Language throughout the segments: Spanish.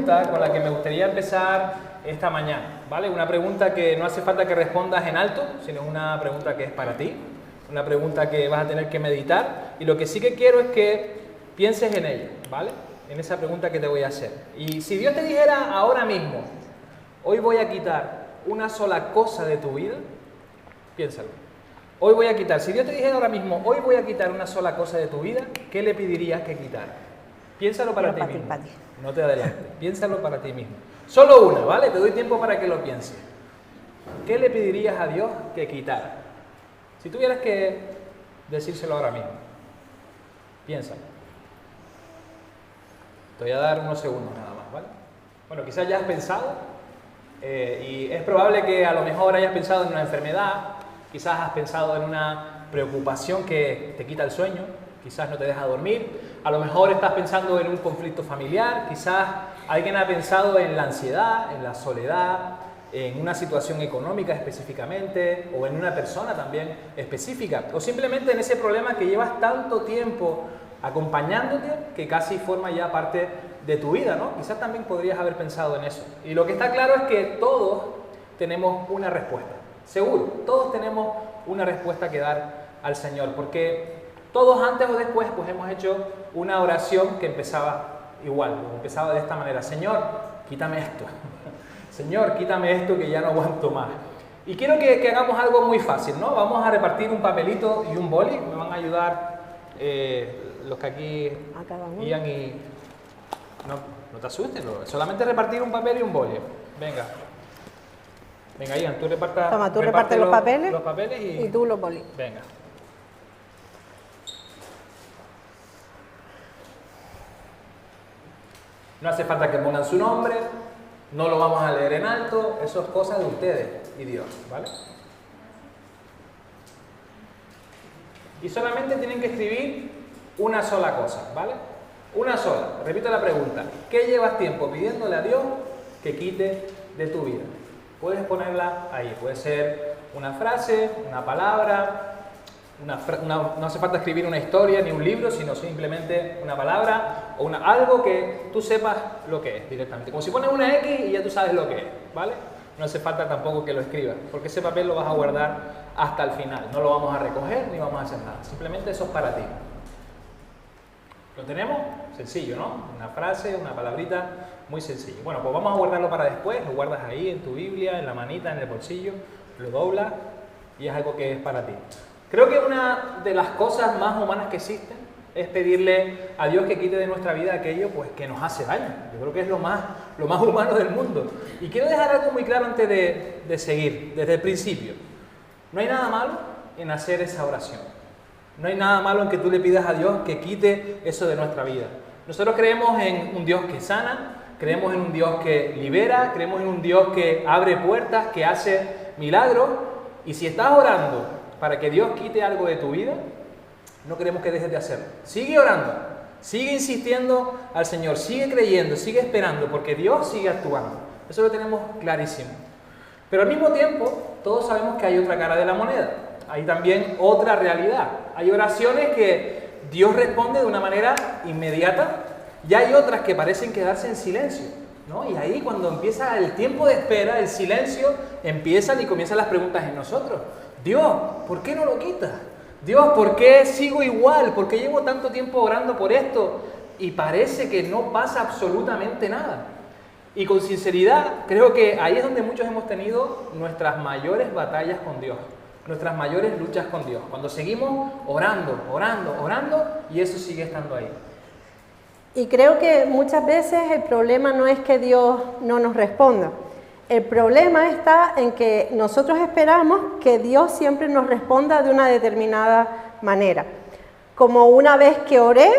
pregunta con la que me gustaría empezar esta mañana, ¿vale? Una pregunta que no hace falta que respondas en alto, sino una pregunta que es para ti, una pregunta que vas a tener que meditar, y lo que sí que quiero es que pienses en ella, ¿vale? En esa pregunta que te voy a hacer. Y si Dios te dijera ahora mismo, hoy voy a quitar una sola cosa de tu vida, piénsalo. Hoy voy a quitar, si Dios te dijera ahora mismo, hoy voy a quitar una sola cosa de tu vida, ¿qué le pedirías que quitara? Piénsalo para ti mismo. No te adelantes, piénsalo para ti mismo. Solo una, ¿vale? Te doy tiempo para que lo pienses. ¿Qué le pedirías a Dios que quitara? Si tuvieras que decírselo ahora mismo, piénsalo. Te voy a dar unos segundos nada más, ¿vale? Bueno, quizás ya has pensado, y es probable que a lo mejor hayas pensado en una enfermedad, quizás has pensado en una preocupación que te quita el sueño, quizás no te deja dormir, a lo mejor estás pensando en un conflicto familiar, quizás alguien ha pensado en la ansiedad, en la soledad, en una situación económica específicamente, o en una persona también específica, o simplemente en ese problema que llevas tanto tiempo acompañándote que casi forma ya parte de tu vida, ¿no? Quizás también podrías haber pensado en eso. Y lo que está claro es que todos tenemos una respuesta, seguro, todos tenemos una respuesta que dar al Señor, porque todos antes o después pues hemos hecho una oración que empezaba igual, empezaba de esta manera: Señor, quítame esto, Señor, quítame esto que ya no aguanto más. Y quiero que hagamos algo muy fácil, ¿no? Vamos a repartir un papelito y un boli, me van a ayudar los que aquí Ian y... No te asustes, solamente repartir un papel y un boli. Venga. Venga, Ian, tú repartas. Toma, tú repartes los papeles y tú los bolis. Venga. No hace falta que pongan su nombre, no lo vamos a leer en alto, eso es cosa de ustedes y Dios, ¿vale? Y solamente tienen que escribir una sola cosa, ¿vale? Una sola. Repito la pregunta: ¿qué llevas tiempo pidiéndole a Dios que quite de tu vida? Puedes ponerla ahí, puede ser una frase, una palabra, no hace falta escribir una historia ni un libro, sino simplemente una palabra o algo que tú sepas lo que es directamente. Como si pones una X y ya tú sabes lo que es, ¿vale? No hace falta tampoco que lo escribas, porque ese papel lo vas a guardar hasta el final. No lo vamos a recoger ni vamos a hacer nada. Simplemente eso es para ti. ¿Lo tenemos? Sencillo, ¿no? Una frase, una palabrita, muy sencillo. Bueno, pues vamos a guardarlo para después. Lo guardas ahí en tu Biblia, en la manita, en el bolsillo, lo doblas y es algo que es para ti. Creo que una de las cosas más humanas que existen es pedirle a Dios que quite de nuestra vida aquello pues, que nos hace daño. Yo creo que es lo más humano del mundo. Y quiero dejar algo muy claro antes de seguir, desde el principio. No hay nada malo en hacer esa oración. No hay nada malo en que tú le pidas a Dios que quite eso de nuestra vida. Nosotros creemos en un Dios que sana, creemos en un Dios que libera, creemos en un Dios que abre puertas, que hace milagros. Y si estás orando para que Dios quite algo de tu vida, no queremos que dejes de hacerlo. Sigue orando, sigue insistiendo al Señor, sigue creyendo, sigue esperando, porque Dios sigue actuando. Eso lo tenemos clarísimo. Pero al mismo tiempo, todos sabemos que hay otra cara de la moneda. Hay también otra realidad. Hay oraciones que Dios responde de una manera inmediata y hay otras que parecen quedarse en silencio, ¿no? Y ahí cuando empieza el tiempo de espera, el silencio, empiezan y comienzan las preguntas en nosotros. Dios, ¿por qué no lo quitas? Dios, ¿por qué sigo igual? ¿Por qué llevo tanto tiempo orando por esto? Y parece que no pasa absolutamente nada. Y con sinceridad, creo que ahí es donde muchos hemos tenido nuestras mayores batallas con Dios, nuestras mayores luchas con Dios. Cuando seguimos orando y eso sigue estando ahí. Y creo que muchas veces el problema no es que Dios no nos responda. El problema está en que nosotros esperamos que Dios siempre nos responda de una determinada manera. Como una vez que oré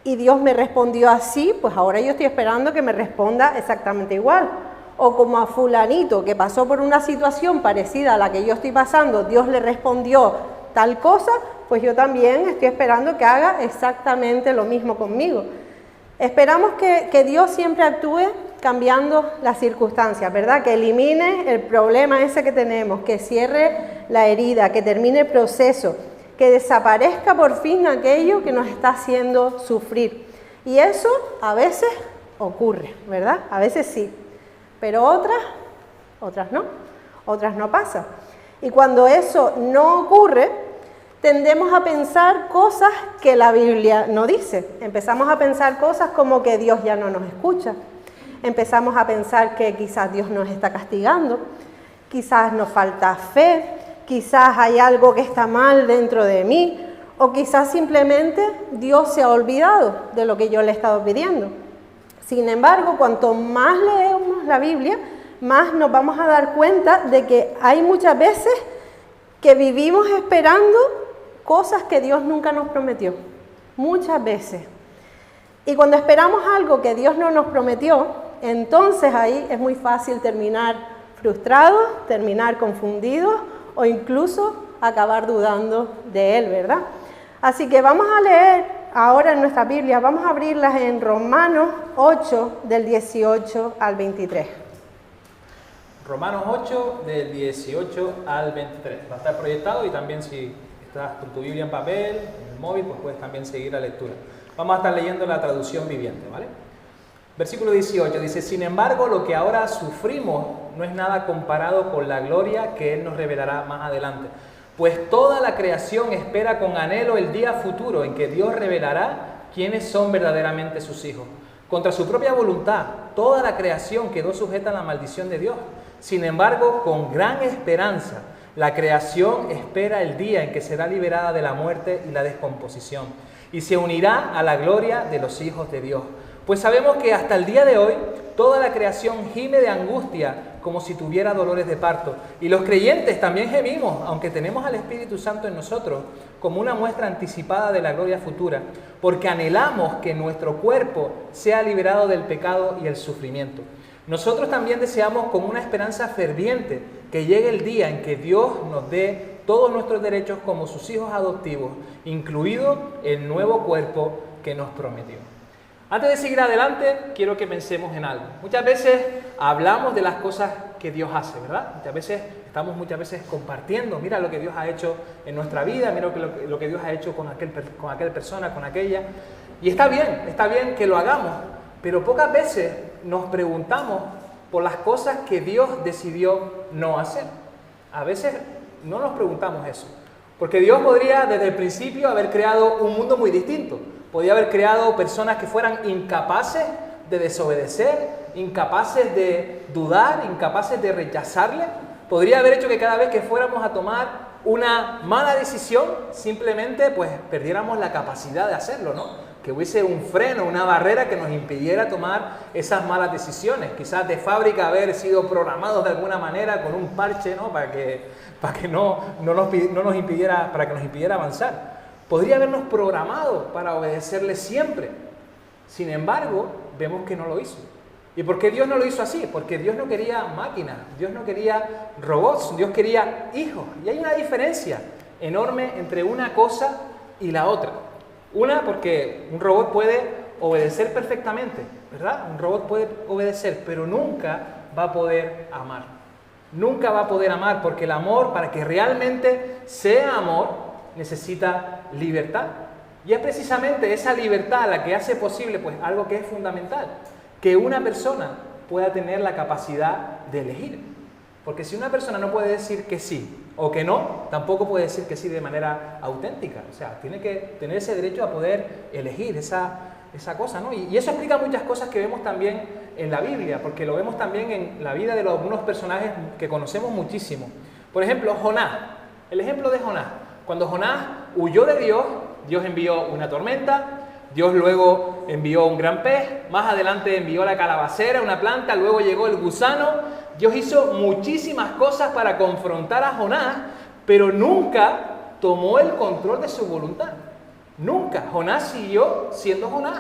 y Dios me respondió así, pues ahora yo estoy esperando que me responda exactamente igual. O como a fulanito que pasó por una situación parecida a la que yo estoy pasando, Dios le respondió tal cosa, pues yo también estoy esperando que haga exactamente lo mismo conmigo. Esperamos que Dios siempre actúe cambiando las circunstancias, ¿verdad? Que elimine el problema ese que tenemos, que cierre la herida, que termine el proceso, que desaparezca por fin aquello que nos está haciendo sufrir. Y eso a veces ocurre, ¿verdad? A veces sí, pero otras no pasa. Y cuando eso no ocurre, tendemos a pensar cosas que la Biblia no dice. Empezamos a pensar cosas como que Dios ya no nos escucha. Empezamos a pensar que quizás Dios nos está castigando, quizás nos falta fe, quizás hay algo que está mal dentro de mí, o quizás simplemente Dios se ha olvidado de lo que yo le he estado pidiendo. Sin embargo, cuanto más leemos la Biblia, más nos vamos a dar cuenta de que hay muchas veces que vivimos esperando cosas que Dios nunca nos prometió. Muchas veces. Y cuando esperamos algo que Dios no nos prometió, entonces ahí es muy fácil terminar frustrados, terminar confundidos o incluso acabar dudando de Él, ¿verdad? Así que vamos a leer ahora en nuestra Biblia, vamos a abrirlas en Romanos 8, del 18 al 23. Romanos 8, del 18 al 23. Va a estar proyectado y también si estás con tu Biblia en papel, en el móvil, pues puedes también seguir la lectura. Vamos a estar leyendo la traducción viviente, ¿vale? Versículo 18 dice: sin embargo, lo que ahora sufrimos no es nada comparado con la gloria que Él nos revelará más adelante. Pues toda la creación espera con anhelo el día futuro en que Dios revelará quiénes son verdaderamente sus hijos. Contra su propia voluntad, toda la creación quedó sujeta a la maldición de Dios. Sin embargo, con gran esperanza, la creación espera el día en que será liberada de la muerte y la descomposición, y se unirá a la gloria de los hijos de Dios. Pues sabemos que hasta el día de hoy, toda la creación gime de angustia como si tuviera dolores de parto. Y los creyentes también gemimos, aunque tenemos al Espíritu Santo en nosotros, como una muestra anticipada de la gloria futura, porque anhelamos que nuestro cuerpo sea liberado del pecado y el sufrimiento. Nosotros también deseamos con una esperanza ferviente que llegue el día en que Dios nos dé todos nuestros derechos como sus hijos adoptivos, incluido el nuevo cuerpo que nos prometió. Antes de seguir adelante, quiero que pensemos en algo. Muchas veces hablamos de las cosas que Dios hace, ¿verdad? Muchas veces compartiendo, mira lo que Dios ha hecho en nuestra vida, mira lo que Dios ha hecho con aquella persona, con aquella. Y está bien que lo hagamos, pero pocas veces nos preguntamos por las cosas que Dios decidió no hacer. A veces no nos preguntamos eso, porque Dios podría desde el principio haber creado un mundo muy distinto. Podía haber creado personas que fueran incapaces de desobedecer, incapaces de dudar, incapaces de rechazarle. Podría haber hecho que cada vez que fuéramos a tomar una mala decisión, simplemente pues perdiéramos la capacidad de hacerlo, ¿no? Que hubiese un freno, una barrera que nos impidiera tomar esas malas decisiones. Quizás de fábrica haber sido programados de alguna manera con un parche, ¿no? Para que nos impidiera avanzar. Podría habernos programado para obedecerle siempre. Sin embargo, vemos que no lo hizo. ¿Y por qué Dios no lo hizo así? Porque Dios no quería máquinas, Dios no quería robots, Dios quería hijos. Y hay una diferencia enorme entre una cosa y la otra. Una, porque un robot puede obedecer perfectamente, ¿verdad? Un robot puede obedecer, pero nunca va a poder amar. Nunca va a poder amar, porque el amor, para que realmente sea amor, necesita libertad. Y es precisamente esa libertad la que hace posible pues algo que es fundamental, que una persona pueda tener la capacidad de elegir. Porque si una persona no puede decir que sí o que no, tampoco puede decir que sí de manera auténtica. O sea, tiene que tener ese derecho a poder elegir esa cosa, ¿no? Y eso explica muchas cosas que vemos también en la Biblia, porque lo vemos también en la vida de algunos personajes que conocemos muchísimo. Por ejemplo, Jonás. El ejemplo de Jonás. Cuando Jonás huyó de Dios, Dios envió una tormenta, Dios luego envió un gran pez, más adelante envió la calabacera, una planta, luego llegó el gusano. Dios hizo muchísimas cosas para confrontar a Jonás, pero nunca tomó el control de su voluntad. Nunca. Jonás siguió siendo Jonás,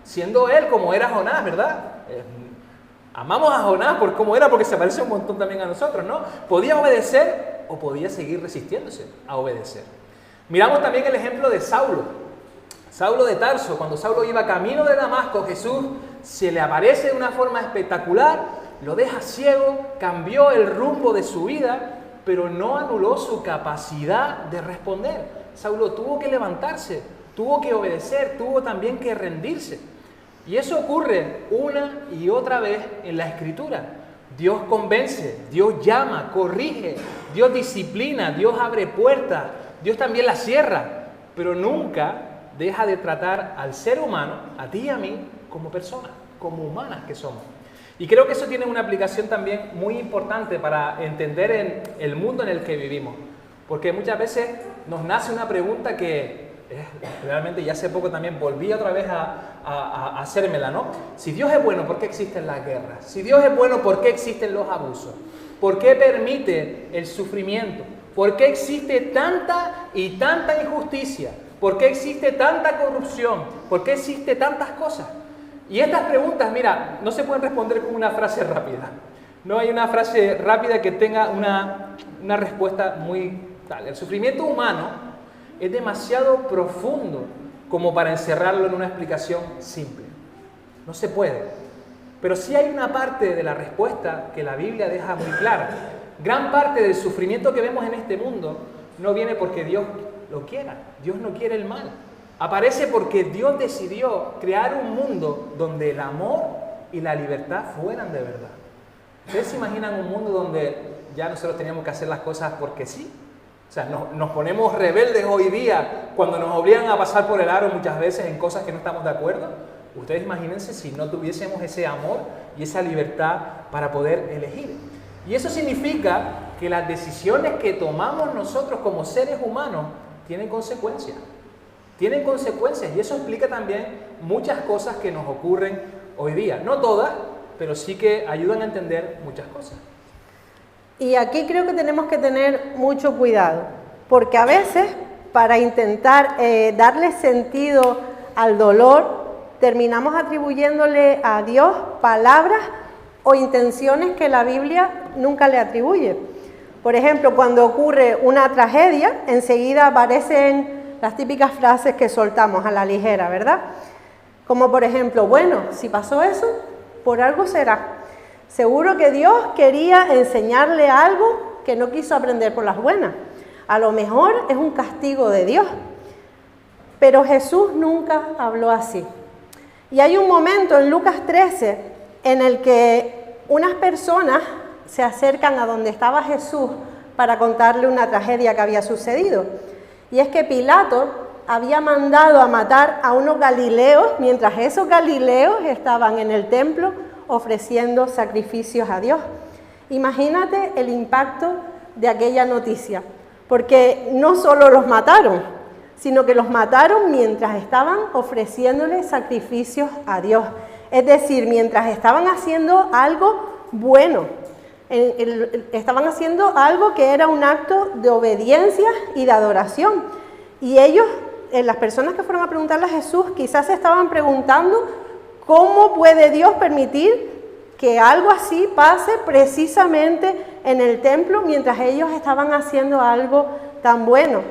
siendo él como era Jonás, ¿verdad? Amamos a Jonás por cómo era, porque se parece un montón también a nosotros, ¿no? Podía obedecer o podía seguir resistiéndose a obedecer. Miramos también el ejemplo de Saulo. Saulo de Tarso, cuando Saulo iba camino de Damasco, Jesús se le aparece de una forma espectacular, lo deja ciego, cambió el rumbo de su vida, pero no anuló su capacidad de responder. Saulo tuvo que levantarse, tuvo que obedecer, tuvo también que rendirse. Y eso ocurre una y otra vez en la Escritura. Dios convence, Dios llama, corrige, Dios disciplina, Dios abre puertas, Dios también las cierra, pero nunca deja de tratar al ser humano, a ti y a mí, como personas, como humanas que somos. Y creo que eso tiene una aplicación también muy importante para entender en el mundo en el que vivimos. Porque muchas veces nos nace una pregunta que realmente ya hace poco también volví otra vez a hacérmela, ¿no? Si Dios es bueno, ¿por qué existen las guerras? Si Dios es bueno, ¿por qué existen los abusos? ¿Por qué permite el sufrimiento? ¿Por qué existe tanta y tanta injusticia? ¿Por qué existe tanta corrupción? ¿Por qué existe tantas cosas? Y estas preguntas, mira, no se pueden responder con una frase rápida. No hay una frase rápida que tenga una respuesta muy tal. El sufrimiento humano es demasiado profundo como para encerrarlo en una explicación simple. No se puede. Pero sí hay una parte de la respuesta que la Biblia deja muy clara. Gran parte del sufrimiento que vemos en este mundo no viene porque Dios lo quiera. Dios no quiere el mal. Aparece porque Dios decidió crear un mundo donde el amor y la libertad fueran de verdad. ¿Ustedes se imaginan un mundo donde ya nosotros teníamos que hacer las cosas porque sí? O sea, nos ponemos rebeldes hoy día cuando nos obligan a pasar por el aro muchas veces en cosas que no estamos de acuerdo. Ustedes imagínense si no tuviésemos ese amor y esa libertad para poder elegir. Y eso significa que las decisiones que tomamos nosotros como seres humanos tienen consecuencias. Tienen consecuencias y eso explica también muchas cosas que nos ocurren hoy día. No todas, pero sí que ayudan a entender muchas cosas. Y aquí creo que tenemos que tener mucho cuidado, porque a veces para intentar darle sentido al dolor, terminamos atribuyéndole a Dios palabras o intenciones que la Biblia nunca le atribuye. Por ejemplo, cuando ocurre una tragedia, enseguida aparecen las típicas frases que soltamos a la ligera, ¿verdad? Como por ejemplo, bueno, si pasó eso, por algo será. Seguro que Dios quería enseñarle algo que no quiso aprender por las buenas. A lo mejor es un castigo de Dios. Pero Jesús nunca habló así. Y hay un momento en Lucas 13 en el que unas personas se acercan a donde estaba Jesús para contarle una tragedia que había sucedido. Y es que Pilato había mandado a matar a unos galileos mientras esos galileos estaban en el templo ofreciendo sacrificios a Dios. Imagínate el impacto de aquella noticia, porque no solo los mataron, sino que los mataron mientras estaban ofreciéndole sacrificios a Dios. Es decir, mientras estaban haciendo algo bueno, estaban haciendo algo que era un acto de obediencia y de adoración. Y ellos, las personas que fueron a preguntarle a Jesús, quizás se estaban preguntando cómo puede Dios permitir que algo así pase precisamente en el templo mientras ellos estaban haciendo algo tan bueno.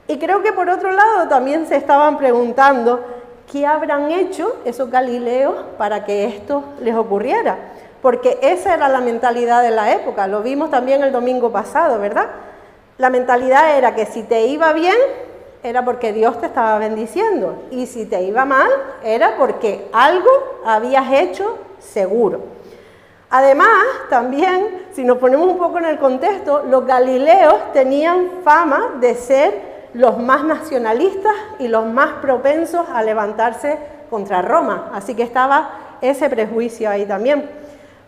Y creo que por otro lado también se estaban preguntando qué habrán hecho esos galileos para que esto les ocurriera. Porque esa era la mentalidad de la época, lo vimos también el domingo pasado, ¿verdad? La mentalidad era que si te iba bien, era porque Dios te estaba bendiciendo. Y si te iba mal, era porque algo habías hecho seguro. Además, también, si nos ponemos un poco en el contexto, los galileos tenían fama de ser los más nacionalistas y los más propensos a levantarse contra Roma. Así que estaba ese prejuicio ahí también.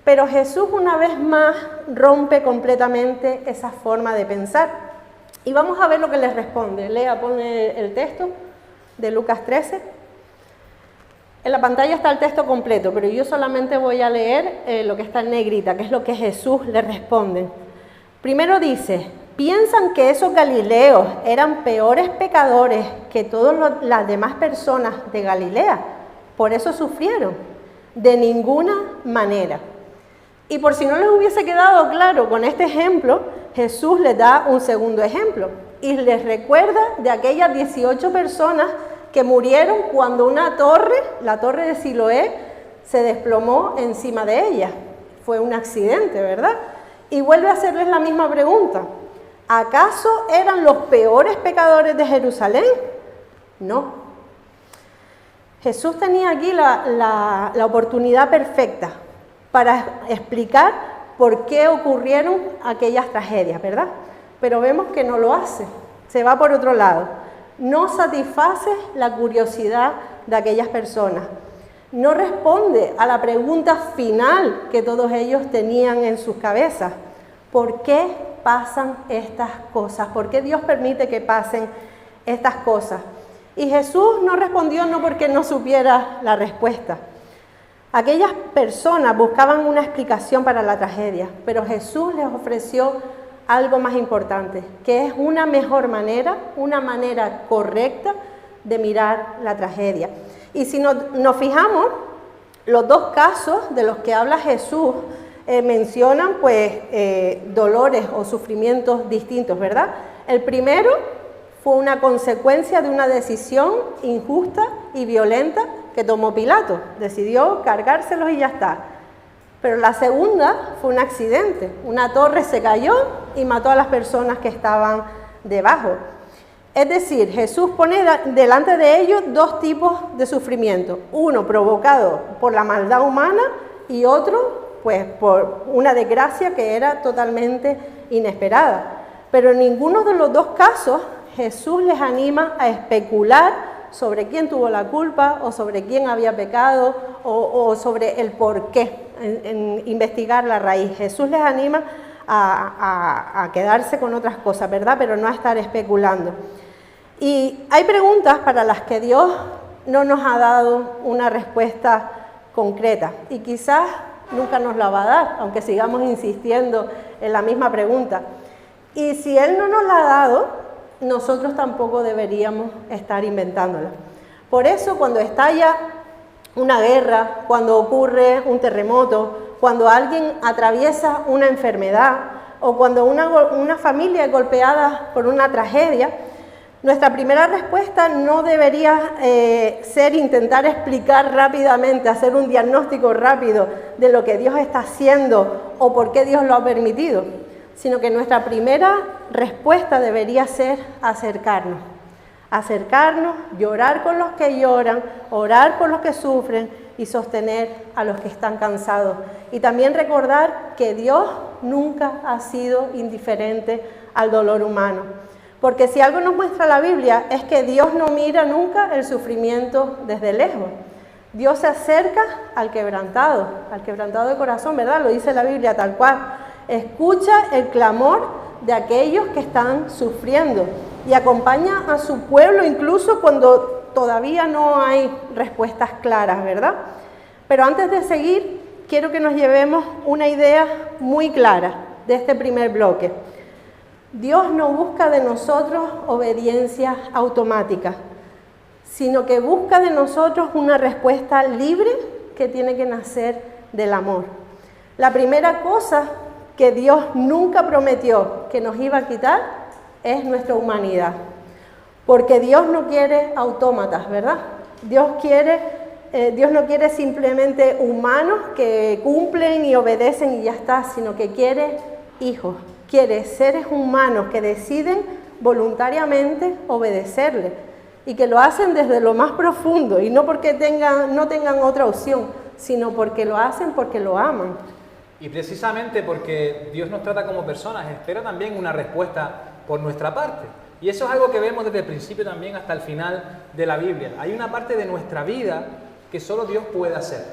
Pero Jesús una vez más rompe completamente esa forma de pensar. Y vamos a ver lo que les responde. Lea, pone el texto de Lucas 13. En la pantalla está el texto completo, pero yo solamente voy a leer lo que está en negrita, que es lo que Jesús le responde. Primero dice, ¿piensan que esos galileos eran peores pecadores que todas las demás personas de Galilea? Por eso sufrieron. De ninguna manera. Y por si no les hubiese quedado claro con este ejemplo, Jesús les da un segundo ejemplo y les recuerda de aquellas 18 personas que murieron cuando una torre, la torre de Siloé, se desplomó encima de ella. Fue un accidente, ¿verdad? Y vuelve a hacerles la misma pregunta. ¿Acaso eran los peores pecadores de Jerusalén? No. Jesús tenía aquí la oportunidad perfecta para explicar por qué ocurrieron aquellas tragedias, ¿verdad? Pero vemos que no lo hace, se va por otro lado. No satisface la curiosidad de aquellas personas. No responde a la pregunta final que todos ellos tenían en sus cabezas. ¿Por qué pasan estas cosas? ¿Por qué Dios permite que pasen estas cosas? Y Jesús no respondió no porque no supiera la respuesta. Aquellas personas buscaban una explicación para la tragedia, pero Jesús les ofreció algo más importante, que es una mejor manera, una manera correcta de mirar la tragedia. Y si nos fijamos, los dos casos de los que habla Jesús mencionan dolores o sufrimientos distintos, ¿verdad? El primero fue una consecuencia de una decisión injusta y violenta que tomó Pilato. Decidió cargárselos y ya está. Pero la segunda fue un accidente. Una torre se cayó y mató a las personas que estaban debajo. Es decir, Jesús pone delante de ellos dos tipos de sufrimiento. Uno provocado por la maldad humana y otro por una desgracia que era totalmente inesperada. Pero en ninguno de los dos casos Jesús les anima a especular sobre quién tuvo la culpa o sobre quién había pecado o sobre el por qué, en investigar la raíz. Jesús les anima a quedarse con otras cosas, ¿verdad? Pero no a estar especulando. Y hay preguntas para las que Dios no nos ha dado una respuesta concreta y quizás nunca nos la va a dar, aunque sigamos insistiendo en la misma pregunta. Y si Él no nos la ha dado, nosotros tampoco deberíamos estar inventándola. Por eso cuando estalla una guerra, cuando ocurre un terremoto, cuando alguien atraviesa una enfermedad o cuando una familia es golpeada por una tragedia, nuestra primera respuesta no debería ser intentar explicar rápidamente, hacer un diagnóstico rápido de lo que Dios está haciendo o por qué Dios lo ha permitido, sino que nuestra primera respuesta debería ser acercarnos, llorar con los que lloran, orar por los que sufren y sostener a los que están cansados. Y también recordar que Dios nunca ha sido indiferente al dolor humano. Porque si algo nos muestra la Biblia es que Dios no mira nunca el sufrimiento desde lejos. Dios se acerca al quebrantado de corazón, ¿verdad? Lo dice la Biblia tal cual. Escucha el clamor de aquellos que están sufriendo y acompaña a su pueblo incluso cuando todavía no hay respuestas claras, ¿verdad? Pero antes de seguir, quiero que nos llevemos una idea muy clara de este primer bloque. Dios no busca de nosotros obediencia automática, sino que busca de nosotros una respuesta libre que tiene que nacer del amor. La primera cosa que Dios nunca prometió que nos iba a quitar es nuestra humanidad, porque Dios no quiere autómatas, ¿verdad? Dios no quiere simplemente humanos que cumplen y obedecen y ya está, sino que quiere hijos. Quiere seres humanos que deciden voluntariamente obedecerle y que lo hacen desde lo más profundo y no porque no tengan otra opción, sino porque lo hacen porque lo aman. Y precisamente porque Dios nos trata como personas, espera también una respuesta por nuestra parte. Y eso es algo que vemos desde el principio también hasta el final de la Biblia. Hay una parte de nuestra vida que solo Dios puede hacer.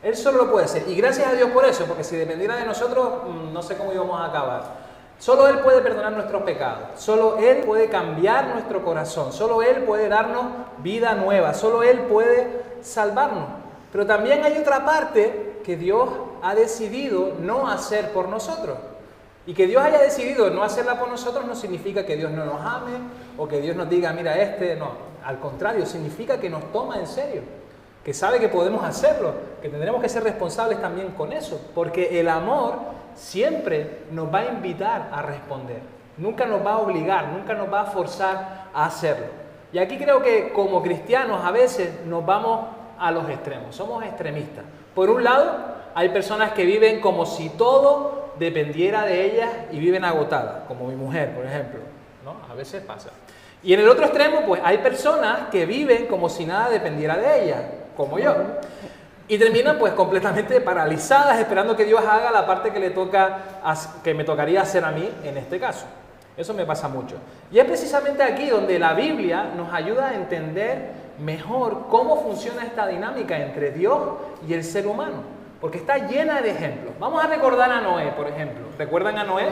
Él solo lo puede hacer. Y gracias a Dios por eso, porque si dependiera de nosotros, no sé cómo íbamos a acabar. Solo Él puede perdonar nuestros pecados, solo Él puede cambiar nuestro corazón, solo Él puede darnos vida nueva, solo Él puede salvarnos. Pero también hay otra parte que Dios ha decidido no hacer por nosotros. Y que Dios haya decidido no hacerla por nosotros no significa que Dios no nos ame o que Dios nos diga, mira, no. Al contrario, significa que nos toma en serio, que sabe que podemos hacerlo, que tendremos que ser responsables también con eso, porque el amor siempre nos va a invitar a responder, nunca nos va a obligar, nunca nos va a forzar a hacerlo. Y aquí creo que como cristianos a veces nos vamos a los extremos, somos extremistas. Por un lado, hay personas que viven como si todo dependiera de ellas y viven agotadas, como mi mujer, por ejemplo, ¿no? A veces pasa. Y en el otro extremo, pues hay personas que viven como si nada dependiera de ellas, como yo. Y terminan pues completamente paralizadas esperando que Dios haga la parte que que me tocaría hacer a mí en este caso. Eso me pasa mucho. Y es precisamente aquí donde la Biblia nos ayuda a entender mejor cómo funciona esta dinámica entre Dios y el ser humano. Porque está llena de ejemplos. Vamos a recordar a Noé, por ejemplo. ¿Recuerdan a Noé?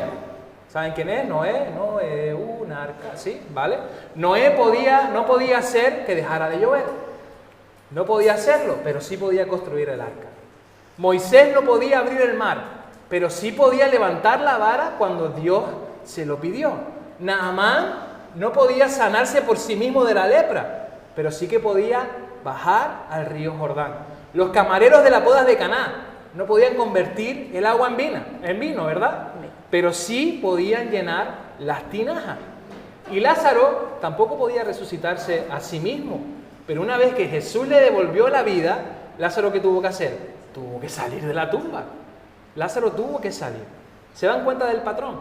¿Saben quién es? Noé, un arca, ¿sí? ¿Vale? Noé no podía hacer que dejara de llover. No podía hacerlo, pero sí podía construir el arca. Moisés no podía abrir el mar, pero sí podía levantar la vara cuando Dios se lo pidió. Naamán no podía sanarse por sí mismo de la lepra, pero sí que podía bajar al río Jordán. Los camareros de las bodas de Caná no podían convertir el agua en vino, ¿verdad? Pero sí podían llenar las tinajas. Y Lázaro tampoco podía resucitarse a sí mismo. Pero una vez que Jesús le devolvió la vida, Lázaro, ¿qué tuvo que hacer? Tuvo que salir de la tumba. Lázaro tuvo que salir. ¿Se dan cuenta del patrón?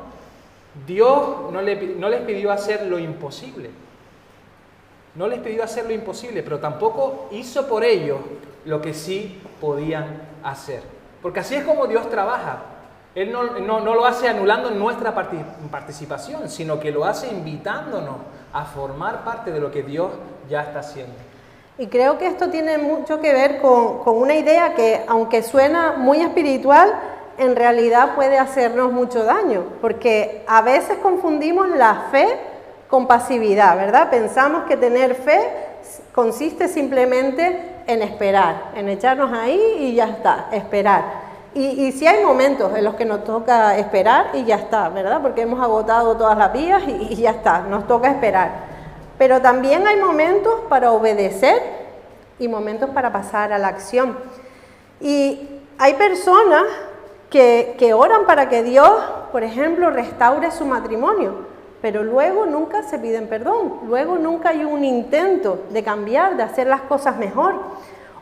Dios no les pidió hacer lo imposible. No les pidió hacer lo imposible, pero tampoco hizo por ellos lo que sí podían hacer. Porque así es como Dios trabaja. Él no lo hace anulando nuestra participación, sino que lo hace invitándonos a formar parte de lo que Dios ya está haciendo. Y creo que esto tiene mucho que ver con una idea que, aunque suena muy espiritual, en realidad puede hacernos mucho daño, porque a veces confundimos la fe con pasividad, ¿verdad? Pensamos que tener fe consiste simplemente en esperar, en echarnos ahí y ya está, esperar. Y sí hay momentos en los que nos toca esperar y ya está, ¿verdad? Porque hemos agotado todas las vías y ya está, nos toca esperar. Pero también hay momentos para obedecer y momentos para pasar a la acción. Y hay personas que oran para que Dios, por ejemplo, restaure su matrimonio, pero luego nunca se piden perdón, luego nunca hay un intento de cambiar, de hacer las cosas mejor.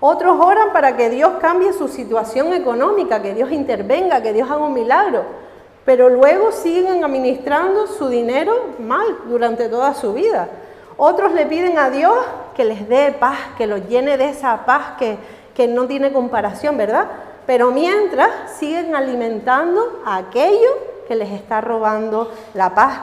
Otros oran para que Dios cambie su situación económica, que Dios intervenga, que Dios haga un milagro, pero luego siguen administrando su dinero mal durante toda su vida. Otros le piden a Dios que les dé paz, que los llene de esa paz que no tiene comparación, ¿verdad? Pero mientras siguen alimentando a aquello que les está robando la paz.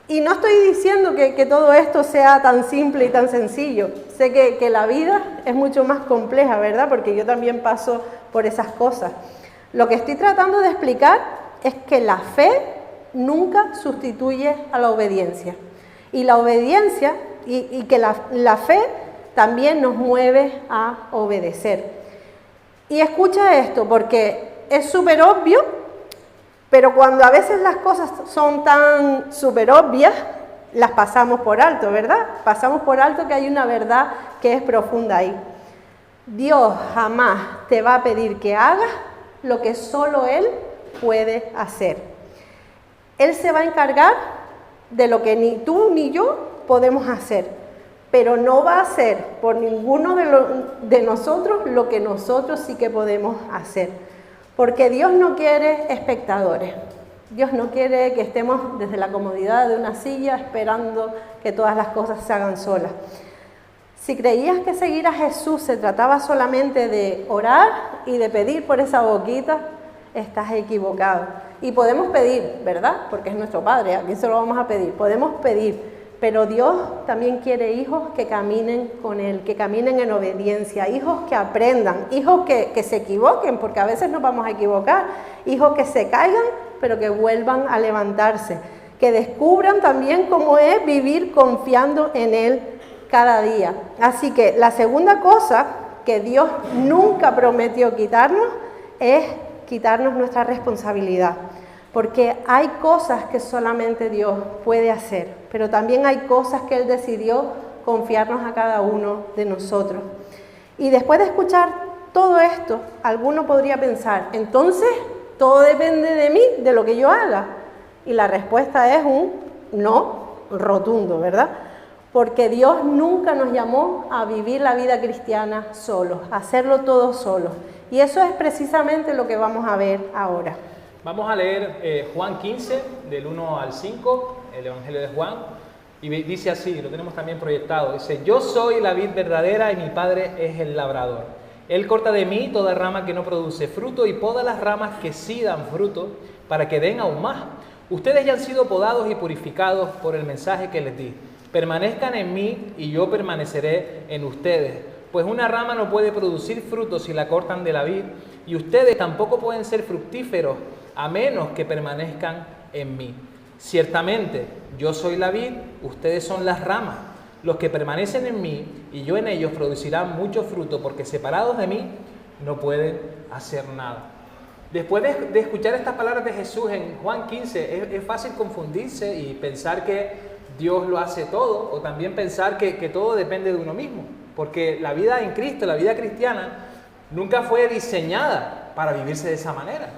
Y no estoy diciendo que todo esto sea tan simple y tan sencillo. Sé que la vida es mucho más compleja, ¿verdad? Porque yo también paso por esas cosas. Lo que estoy tratando de explicar es que la fe nunca sustituye a la obediencia. Y la obediencia y que la fe también nos mueve a obedecer. Y escucha esto, porque es súper obvio, pero cuando a veces las cosas son tan súper obvias, las pasamos por alto, ¿verdad? Pasamos por alto que hay una verdad que es profunda ahí. Dios jamás te va a pedir que hagas lo que solo Él puede hacer. Él se va a encargar de lo que ni tú ni yo podemos hacer, pero no va a hacer por ninguno de nosotros lo que nosotros sí que podemos hacer. Porque Dios no quiere espectadores. Dios no quiere que estemos desde la comodidad de una silla esperando que todas las cosas se hagan solas. Si creías que seguir a Jesús se trataba solamente de orar y de pedir por esa boquita, estás equivocado. Y podemos pedir, ¿verdad? Porque es nuestro Padre, ¿a quién se lo vamos a pedir? Podemos pedir, pero Dios también quiere hijos que caminen con Él, que caminen en obediencia, hijos que aprendan, hijos que se equivoquen, porque a veces nos vamos a equivocar, hijos que se caigan, pero que vuelvan a levantarse, que descubran también cómo es vivir confiando en Él cada día. Así que la segunda cosa que Dios nunca prometió quitarnos es quitarnos nuestra responsabilidad. Porque hay cosas que solamente Dios puede hacer, pero también hay cosas que Él decidió confiarnos a cada uno de nosotros. Y después de escuchar todo esto, alguno podría pensar, entonces todo depende de mí, de lo que yo haga. Y la respuesta es un no rotundo, ¿verdad? Porque Dios nunca nos llamó a vivir la vida cristiana solos, a hacerlo todo solos. Y eso es precisamente lo que vamos a ver ahora. Vamos a leer Juan 15, del 1 al 5, el Evangelio de Juan. Y dice así, lo tenemos también proyectado, dice: yo soy la vid verdadera y mi Padre es el labrador. Él corta de mí toda rama que no produce fruto y poda las ramas que sí dan fruto para que den aún más. Ustedes ya han sido podados y purificados por el mensaje que les di. Permanezcan en mí y yo permaneceré en ustedes. Pues una rama no puede producir fruto si la cortan de la vid, y ustedes tampoco pueden ser fructíferos a menos que permanezcan en mí. Ciertamente, yo soy la vid, ustedes son las ramas. Los que permanecen en mí y yo en ellos producirán mucho fruto, porque separados de mí no pueden hacer nada. Después de escuchar estas palabras de Jesús en Juan 15, es fácil confundirse y pensar que Dios lo hace todo, o también pensar que todo depende de uno mismo, porque la vida en Cristo, la vida cristiana, nunca fue diseñada para vivirse de esa manera.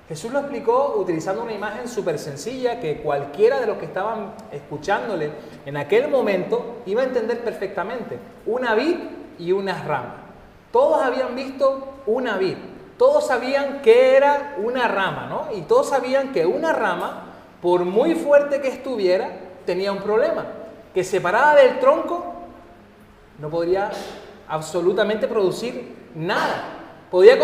Jesús lo explicó utilizando una imagen súper sencilla que cualquiera de los que estaban escuchándole en aquel momento iba a entender perfectamente. Una vid y unas ramas. Todos habían visto una vid. Todos sabían que era una rama, ¿no? Y todos sabían que una rama, por muy fuerte que estuviera, tenía un problema. Que separada del tronco no podría absolutamente producir nada. Podía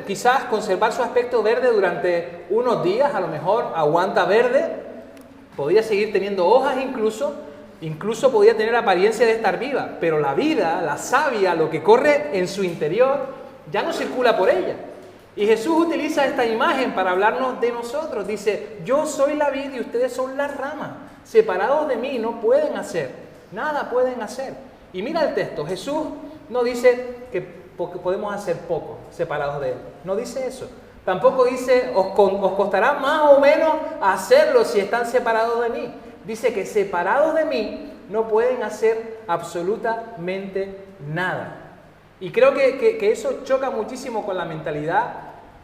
quizás conservar su aspecto verde durante unos días, a lo mejor aguanta verde, podía seguir teniendo hojas incluso podía tener apariencia de estar viva, pero la vida, la savia, lo que corre en su interior, ya no circula por ella. Y Jesús utiliza esta imagen para hablarnos de nosotros. Dice: yo soy la vid y ustedes son las ramas. Separados de mí no pueden hacer, nada pueden hacer. Y mira el texto, Jesús no dice que podemos hacer poco separados de Él. No dice eso. Tampoco dice, os costará más o menos hacerlo si están separados de mí. Dice que separados de mí no pueden hacer absolutamente nada. Y creo que eso choca muchísimo con la mentalidad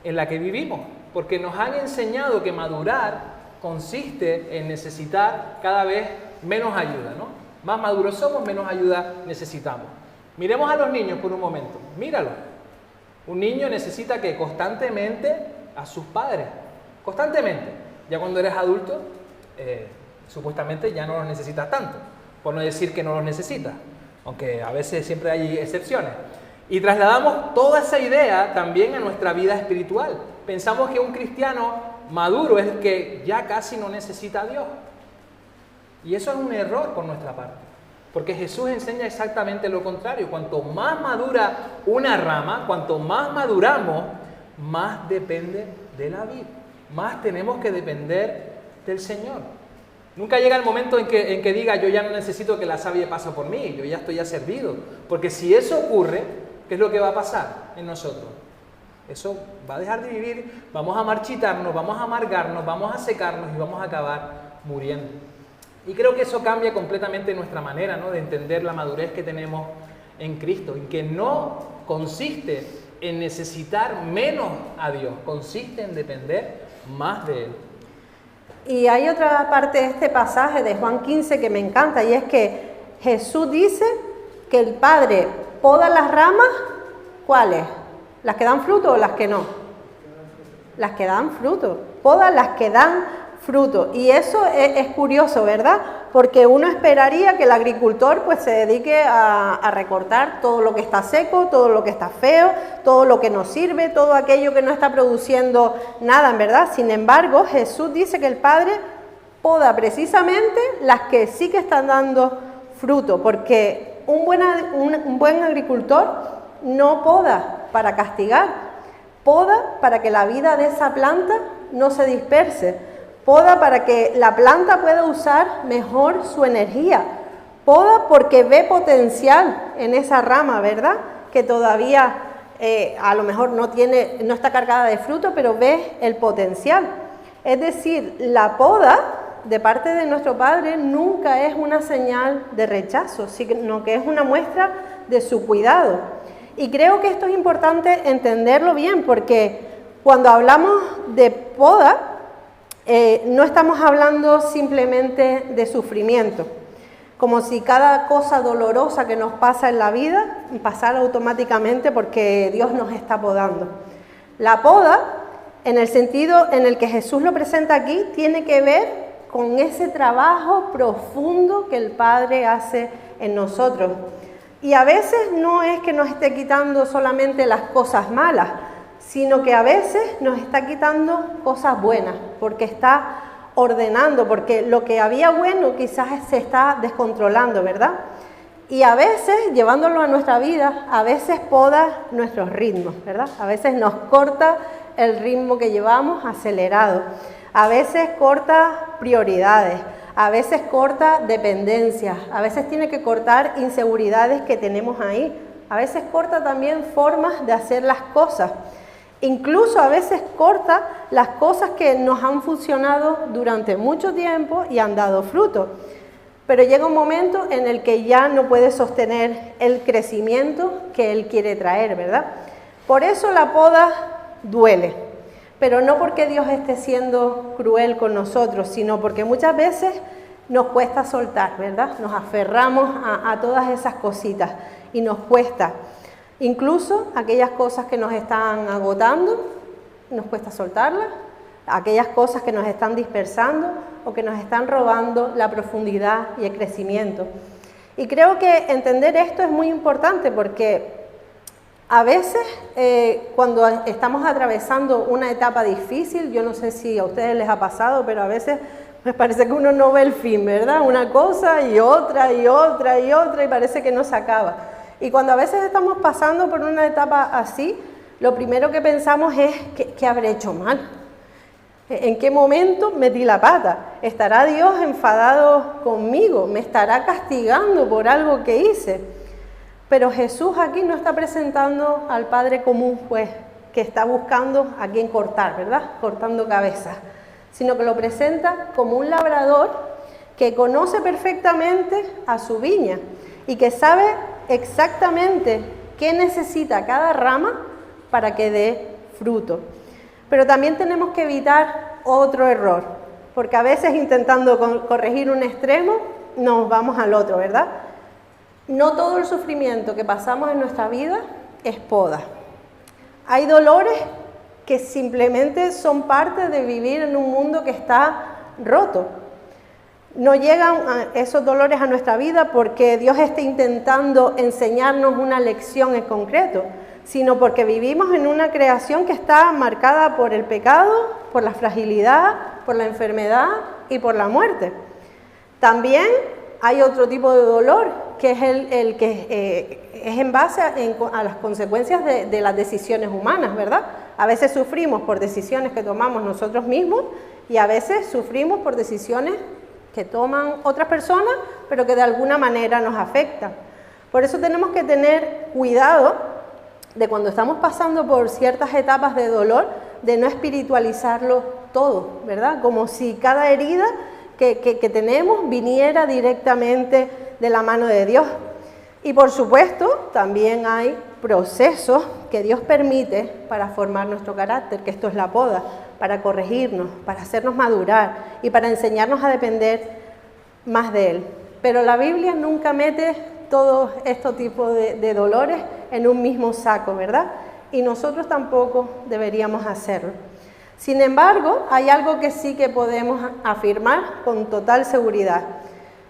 en la que vivimos, porque nos han enseñado que madurar consiste en necesitar cada vez menos ayuda, ¿no? Más maduros somos, menos ayuda necesitamos. Miremos a los niños por un momento. Míralo. Un niño necesita que constantemente a sus padres. Constantemente. Ya cuando eres adulto, supuestamente ya no los necesitas tanto. Por no decir que no los necesitas. Aunque a veces siempre hay excepciones. Y trasladamos toda esa idea también a nuestra vida espiritual. Pensamos que un cristiano maduro es el que ya casi no necesita a Dios. Y eso es un error por nuestra parte. Porque Jesús enseña exactamente lo contrario. Cuanto más madura una rama, cuanto más maduramos, más depende de la vid. Más tenemos que depender del Señor. Nunca llega el momento en que diga: yo ya no necesito que la savia pase por mí, yo ya estoy ya servido. Porque si eso ocurre, ¿qué es lo que va a pasar en nosotros? Eso va a dejar de vivir, vamos a marchitarnos, vamos a amargarnos, vamos a secarnos y vamos a acabar muriendo. Y creo que eso cambia completamente nuestra manera, ¿no?, de entender la madurez que tenemos en Cristo, en que no consiste en necesitar menos a Dios, consiste en depender más de Él. Y hay otra parte de este pasaje de Juan 15 que me encanta, y es que Jesús dice que el Padre poda las ramas. ¿Cuáles? ¿Las que dan fruto o las que no? Las que dan fruto. Poda las que dan fruto. Y eso es curioso, ¿verdad? Porque uno esperaría que el agricultor pues se dedique a recortar todo lo que está seco, todo lo que está feo, todo lo que no sirve, todo aquello que no está produciendo nada, en verdad. Sin embargo, Jesús dice que el Padre poda precisamente las que sí que están dando fruto, porque un buen agricultor no poda para castigar, poda para que la vida de esa planta no se disperse. Poda para que la planta pueda usar mejor su energía. Poda porque ve potencial en esa rama, ¿verdad? Que todavía a lo mejor no está cargada de fruto, pero ve el potencial. Es decir, la poda de parte de nuestro Padre nunca es una señal de rechazo, sino que es una muestra de su cuidado. Y creo que esto es importante entenderlo bien, porque cuando hablamos de poda, no estamos hablando simplemente de sufrimiento, como si cada cosa dolorosa que nos pasa en la vida pasara automáticamente porque Dios nos está podando. La poda, en el sentido en el que Jesús lo presenta aquí, tiene que ver con ese trabajo profundo que el Padre hace en nosotros. Y a veces no es que nos esté quitando solamente las cosas malas, sino que a veces nos está quitando cosas buenas, porque está ordenando, porque lo que había bueno quizás se está descontrolando, ¿verdad? Y a veces, llevándolo a nuestra vida, a veces poda nuestros ritmos, ¿verdad? A veces nos corta el ritmo que llevamos acelerado, a veces corta prioridades, a veces corta dependencias, a veces tiene que cortar inseguridades que tenemos ahí, a veces corta también formas de hacer las cosas. Incluso a veces corta las cosas que nos han funcionado durante mucho tiempo y han dado fruto. Pero llega un momento en el que ya no puede sostener el crecimiento que Él quiere traer, ¿verdad? Por eso la poda duele, pero no porque Dios esté siendo cruel con nosotros, sino porque muchas veces nos cuesta soltar, ¿verdad? Nos aferramos a todas esas cositas y nos cuesta. Incluso aquellas cosas que nos están agotando, nos cuesta soltarlas, aquellas cosas que nos están dispersando o que nos están robando la profundidad y el crecimiento. Y creo que entender esto es muy importante porque a veces cuando estamos atravesando una etapa difícil, yo no sé si a ustedes les ha pasado, pero a veces me parece que uno no ve el fin, ¿verdad? Una cosa y otra y otra y otra y parece que no se acaba. Y cuando a veces estamos pasando por una etapa así, lo primero que pensamos es ¿qué habré hecho mal? ¿En qué momento metí la pata? ¿Estará Dios enfadado conmigo? ¿Me estará castigando por algo que hice? Pero Jesús aquí no está presentando al Padre como un juez que está buscando a quién cortar, ¿verdad? Cortando cabezas, sino que lo presenta como un labrador que conoce perfectamente a su viña y que sabe exactamente qué necesita cada rama para que dé fruto. Pero también tenemos que evitar otro error, porque a veces intentando corregir un extremo nos vamos al otro, ¿verdad? No todo el sufrimiento que pasamos en nuestra vida es poda. Hay dolores que simplemente son parte de vivir en un mundo que está roto. No llegan esos dolores a nuestra vida porque Dios esté intentando enseñarnos una lección en concreto, sino porque vivimos en una creación que está marcada por el pecado, por la fragilidad, por la enfermedad y por la muerte. También hay otro tipo de dolor, que es el que es en base a las consecuencias de las decisiones humanas, ¿verdad? A veces sufrimos por decisiones que tomamos nosotros mismos y a veces sufrimos por decisiones que toman otras personas, pero que de alguna manera nos afectan. Por eso tenemos que tener cuidado de cuando estamos pasando por ciertas etapas de dolor, de no espiritualizarlo todo, ¿verdad? Como si cada herida que tenemos viniera directamente de la mano de Dios. Y por supuesto, también hay procesos que Dios permite para formar nuestro carácter, que esto es la poda, para corregirnos, para hacernos madurar y para enseñarnos a depender más de Él. Pero la Biblia nunca mete todos estos tipos de dolores en un mismo saco, ¿verdad? Y nosotros tampoco deberíamos hacerlo. Sin embargo, hay algo que sí que podemos afirmar con total seguridad,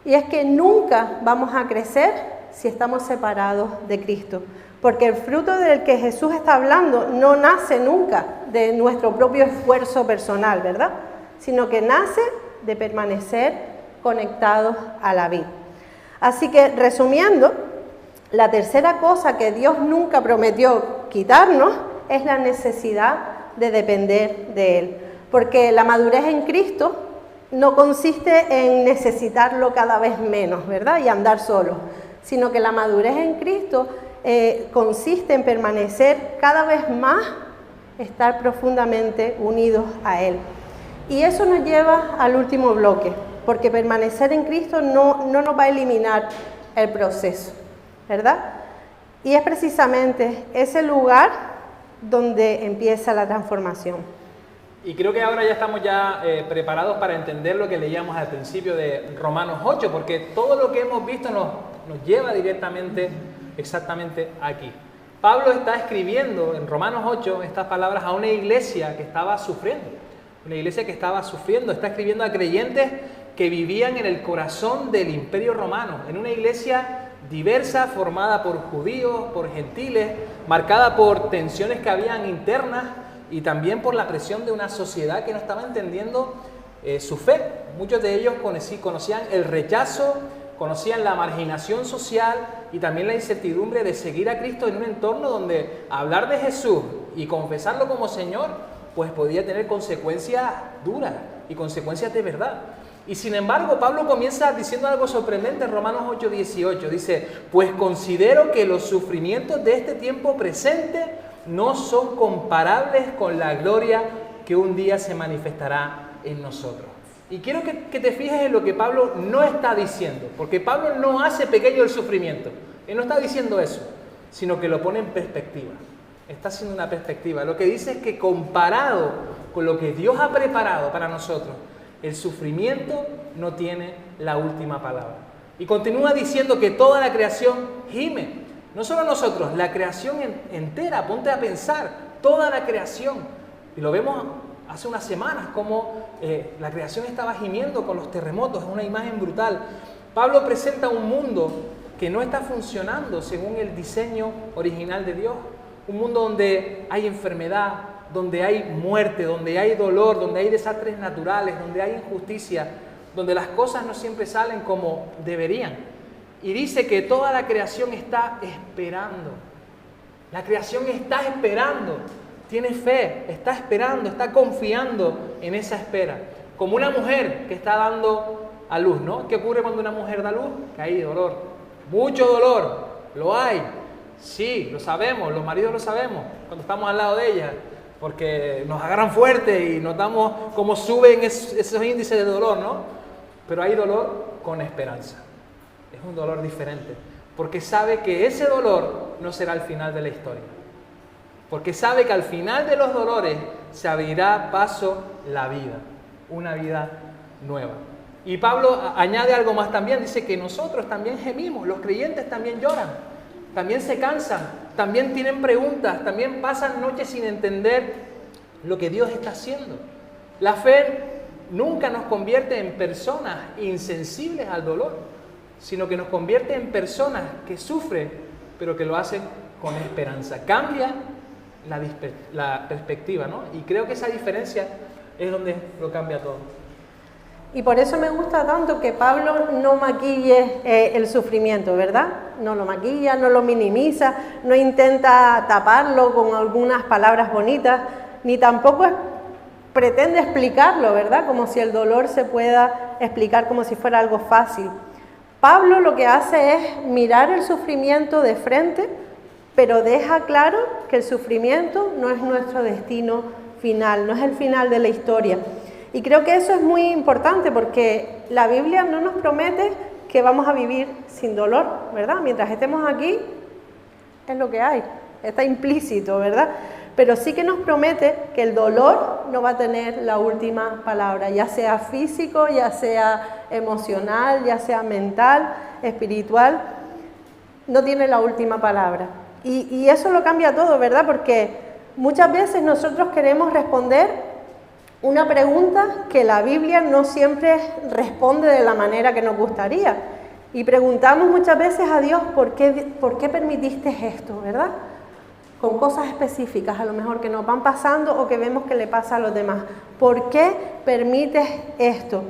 y es que nunca vamos a crecer si estamos separados de Cristo, porque el fruto del que Jesús está hablando no nace nunca de nuestro propio esfuerzo personal, ¿verdad? Sino que nace de permanecer conectados a la vid. Así que, resumiendo, la tercera cosa que Dios nunca prometió quitarnos es la necesidad de depender de Él, porque la madurez en Cristo no consiste en necesitarlo cada vez menos, ¿verdad? Y andar solo, sino que la madurez en Cristo consiste en permanecer cada vez más, estar profundamente unidos a Él. Y eso nos lleva al último bloque, porque permanecer en Cristo no nos va a eliminar el proceso, ¿verdad? Y es precisamente ese lugar donde empieza la transformación. Y creo que ahora ya estamos preparados para entender lo que leíamos al principio de Romanos 8, porque todo lo que hemos visto nos lleva directamente, exactamente aquí. Pablo está escribiendo en Romanos 8 estas palabras a una iglesia que estaba sufriendo, Una iglesia que estaba sufriendo, está escribiendo a creyentes que vivían en el corazón del Imperio Romano, en una iglesia diversa, formada por judíos, por gentiles, marcada por tensiones que habían internas y también por la presión de una sociedad que no estaba entendiendo su fe. Muchos de ellos conocían el rechazo, conocían la marginación social y también la incertidumbre de seguir a Cristo en un entorno donde hablar de Jesús y confesarlo como Señor, pues podía tener consecuencias duras y consecuencias de verdad. Y sin embargo, Pablo comienza diciendo algo sorprendente en Romanos 8:18. Dice, pues considero que los sufrimientos de este tiempo presente no son comparables con la gloria que un día se manifestará en nosotros. Y quiero que te fijes en lo que Pablo no está diciendo, porque Pablo no hace pequeño el sufrimiento. Él no está diciendo eso, sino que lo pone en perspectiva. Está haciendo una perspectiva. Lo que dice es que comparado con lo que Dios ha preparado para nosotros, el sufrimiento no tiene la última palabra. Y continúa diciendo que toda la creación gime. No solo nosotros, la creación entera. Ponte a pensar, toda la creación. Y lo vemos hace unas semanas, como la creación estaba gimiendo con los terremotos. Es una imagen brutal. Pablo presenta un mundo que no está funcionando según el diseño original de Dios. Un mundo donde hay enfermedad, donde hay muerte, donde hay dolor, donde hay desastres naturales, donde hay injusticia, donde las cosas no siempre salen como deberían. Y dice que toda la creación está esperando. La creación está esperando, tiene fe, está esperando, está confiando en esa espera. Como una mujer que está dando a luz, ¿no? ¿Qué ocurre cuando una mujer da luz? Que hay dolor, mucho dolor, lo hay. Sí, lo sabemos, los maridos lo sabemos, cuando estamos al lado de ella, porque nos agarran fuerte y notamos cómo suben esos índices de dolor, ¿no? Pero hay dolor con esperanza. Es un dolor diferente, porque sabe que ese dolor no será el final de la historia. Porque sabe que al final de los dolores se abrirá paso la vida, una vida nueva. Y Pablo añade algo más también, dice que nosotros también gemimos, los creyentes también lloran. También se cansan, también tienen preguntas, también pasan noches sin entender lo que Dios está haciendo. La fe nunca nos convierte en personas insensibles al dolor, sino que nos convierte en personas que sufren, pero que lo hacen con esperanza. Cambia la perspectiva, ¿no? Y creo que esa diferencia es donde lo cambia todo. Y por eso me gusta tanto que Pablo no maquille el sufrimiento, ¿verdad? No lo maquilla, no lo minimiza, no intenta taparlo con algunas palabras bonitas, ni tampoco pretende explicarlo, ¿verdad? Como si el dolor se pueda explicar como si fuera algo fácil. Pablo lo que hace es mirar el sufrimiento de frente, pero deja claro que el sufrimiento no es nuestro destino final, no es el final de la historia. Y creo que eso es muy importante porque la Biblia no nos promete que vamos a vivir sin dolor, ¿verdad? Mientras estemos aquí, es lo que hay, está implícito, ¿verdad? Pero sí que nos promete que el dolor no va a tener la última palabra, ya sea físico, ya sea emocional, ya sea mental, espiritual, no tiene la última palabra. Y eso lo cambia todo, ¿verdad? Porque muchas veces nosotros queremos responder una pregunta que la Biblia no siempre responde de la manera que nos gustaría. Y preguntamos muchas veces a Dios, ¿por qué permitiste esto, verdad? Con cosas específicas, a lo mejor que nos van pasando o que vemos que le pasa a los demás. ¿Por qué permites esto?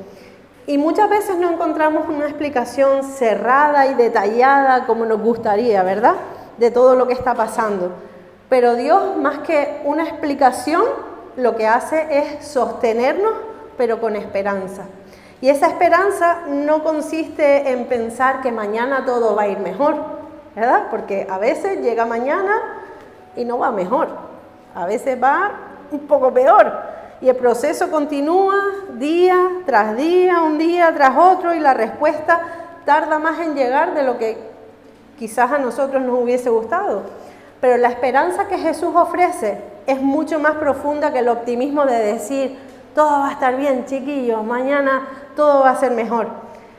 Y muchas veces no encontramos una explicación cerrada y detallada como nos gustaría, ¿verdad? De todo lo que está pasando. Pero Dios, más que una explicación, lo que hace es sostenernos, pero con esperanza. Y esa esperanza no consiste en pensar que mañana todo va a ir mejor, ¿verdad? Porque a veces llega mañana y no va mejor. A veces va un poco peor. Y el proceso continúa día tras día, un día tras otro, y la respuesta tarda más en llegar de lo que quizás a nosotros nos hubiese gustado. Pero la esperanza que Jesús ofrece es mucho más profunda que el optimismo de decir, todo va a estar bien, chiquillos, mañana todo va a ser mejor.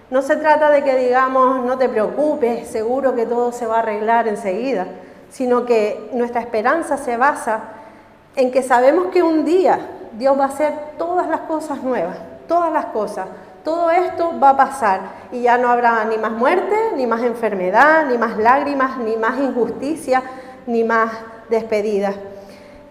No se trata de que digamos, no te preocupes, seguro que todo se va a arreglar enseguida, sino que nuestra esperanza se basa en que sabemos que un día Dios va a hacer todas las cosas nuevas, todas las cosas. Todo esto va a pasar y ya no habrá ni más muerte, ni más enfermedad, ni más lágrimas, ni más injusticia, ni más despedidas.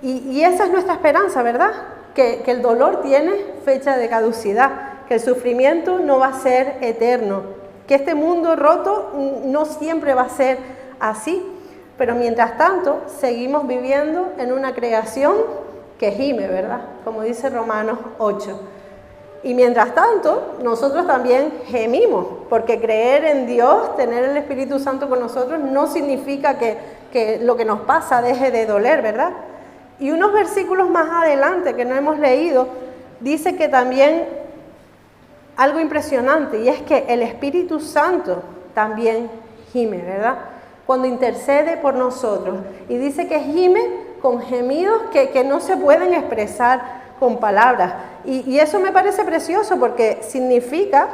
Y esa es nuestra esperanza, ¿verdad? Que el dolor tiene fecha de caducidad, que el sufrimiento no va a ser eterno, que este mundo roto no siempre va a ser así, pero mientras tanto seguimos viviendo en una creación que gime, ¿verdad? Como dice Romanos 8. Y mientras tanto, nosotros también gemimos, porque creer en Dios, tener el Espíritu Santo con nosotros, no significa que lo que nos pasa deje de doler, ¿verdad? Y unos versículos más adelante que no hemos leído, dice que también algo impresionante, y es que el Espíritu Santo también gime, ¿verdad? Cuando intercede por nosotros. Y dice que gime con gemidos que no se pueden expresar con palabras. Y eso me parece precioso porque significa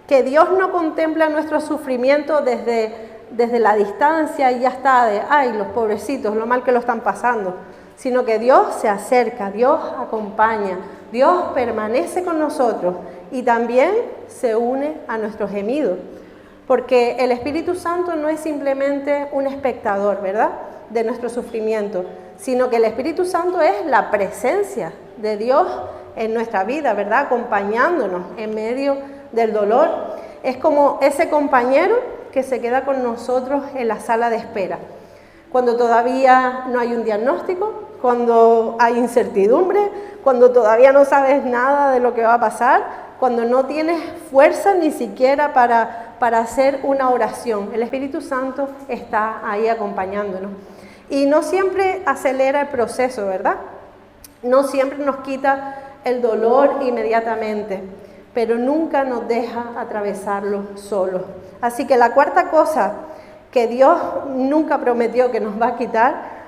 que Dios no contempla nuestro sufrimiento desde la distancia y ya está de, ay, los pobrecitos, lo mal que lo están pasando, sino que Dios se acerca, Dios acompaña, Dios permanece con nosotros y también se une a nuestros gemidos. Porque el Espíritu Santo no es simplemente un espectador, ¿verdad?, de nuestro sufrimiento, sino que el Espíritu Santo es la presencia de Dios en nuestra vida, ¿verdad?, acompañándonos en medio del dolor. Es como ese compañero que se queda con nosotros en la sala de espera, cuando todavía no hay un diagnóstico, cuando hay incertidumbre, cuando todavía no sabes nada de lo que va a pasar, cuando no tienes fuerza ni siquiera para hacer una oración. El Espíritu Santo está ahí acompañándonos. Y no siempre acelera el proceso, ¿verdad? No siempre nos quita el dolor inmediatamente, pero nunca nos deja atravesarlo solos. Así que la cuarta cosa que Dios nunca prometió que nos va a quitar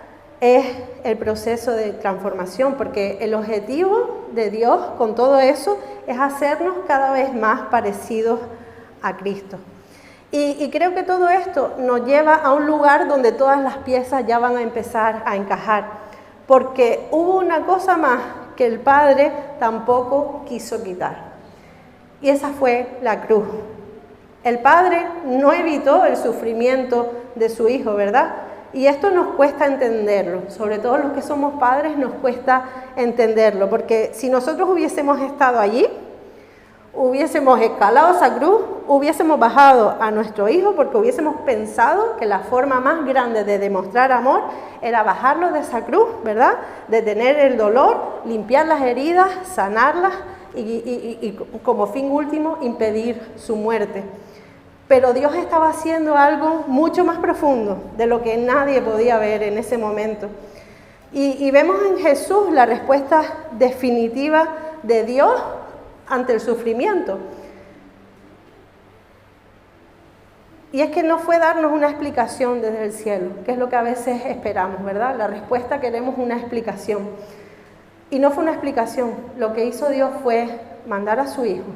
es el proceso de transformación, porque el objetivo de Dios con todo eso es hacernos cada vez más parecidos a Cristo. Y creo que todo esto nos lleva a un lugar donde todas las piezas ya van a empezar a encajar, porque hubo una cosa más que el Padre tampoco quiso quitar, y esa fue la cruz. El Padre no evitó el sufrimiento de su Hijo, ¿verdad? Y esto nos cuesta entenderlo, sobre todo los que somos padres nos cuesta entenderlo, porque si nosotros hubiésemos estado allí, hubiésemos escalado esa cruz, hubiésemos bajado a nuestro hijo, porque hubiésemos pensado que la forma más grande de demostrar amor era bajarlo de esa cruz, ¿verdad? Detener el dolor, limpiar las heridas, sanarlas y como fin último impedir su muerte. Pero Dios estaba haciendo algo mucho más profundo de lo que nadie podía ver en ese momento. Y vemos en Jesús la respuesta definitiva de Dios ante el sufrimiento. Y es que no fue darnos una explicación desde el cielo, que es lo que a veces esperamos, ¿verdad? La respuesta queremos una explicación. Y no fue una explicación. Lo que hizo Dios fue mandar a su Hijo,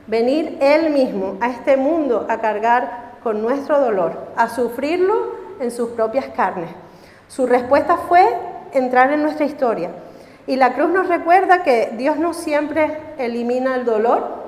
venir Él mismo a este mundo a cargar con nuestro dolor, a sufrirlo en sus propias carnes. Su respuesta fue entrar en nuestra historia. Y la cruz nos recuerda que Dios no siempre elimina el dolor,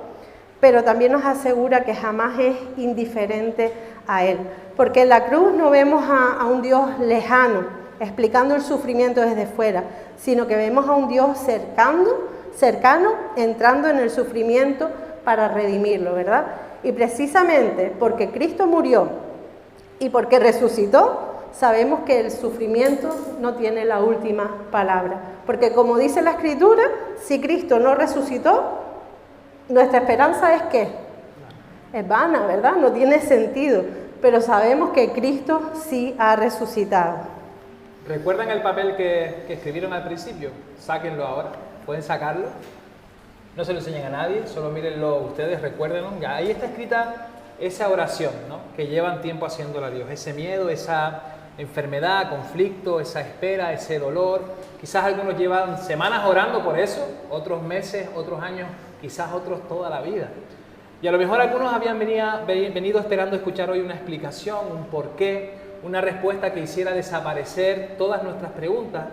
pero también nos asegura que jamás es indiferente a Él. Porque en la cruz no vemos a un Dios lejano, explicando el sufrimiento desde fuera, sino que vemos a un Dios cercano, entrando en el sufrimiento para redimirlo, ¿verdad? Y precisamente porque Cristo murió y porque resucitó, sabemos que el sufrimiento no tiene la última palabra. Porque como dice la Escritura, si Cristo no resucitó, nuestra esperanza es ¿qué? Es vana, ¿verdad? No tiene sentido. Pero sabemos que Cristo sí ha resucitado. ¿Recuerdan el papel que escribieron al principio? Sáquenlo ahora. ¿Pueden sacarlo? No se lo enseñen a nadie, solo mírenlo ustedes, recuérdenlo. Ya ahí está escrita esa oración, ¿no?, que llevan tiempo haciéndola a Dios. Ese miedo, esa enfermedad, conflicto, esa espera, ese dolor. Quizás algunos llevan semanas orando por eso, otros meses, otros años, quizás otros toda la vida. Y a lo mejor algunos habían venido esperando escuchar hoy una explicación, un porqué, una respuesta que hiciera desaparecer todas nuestras preguntas.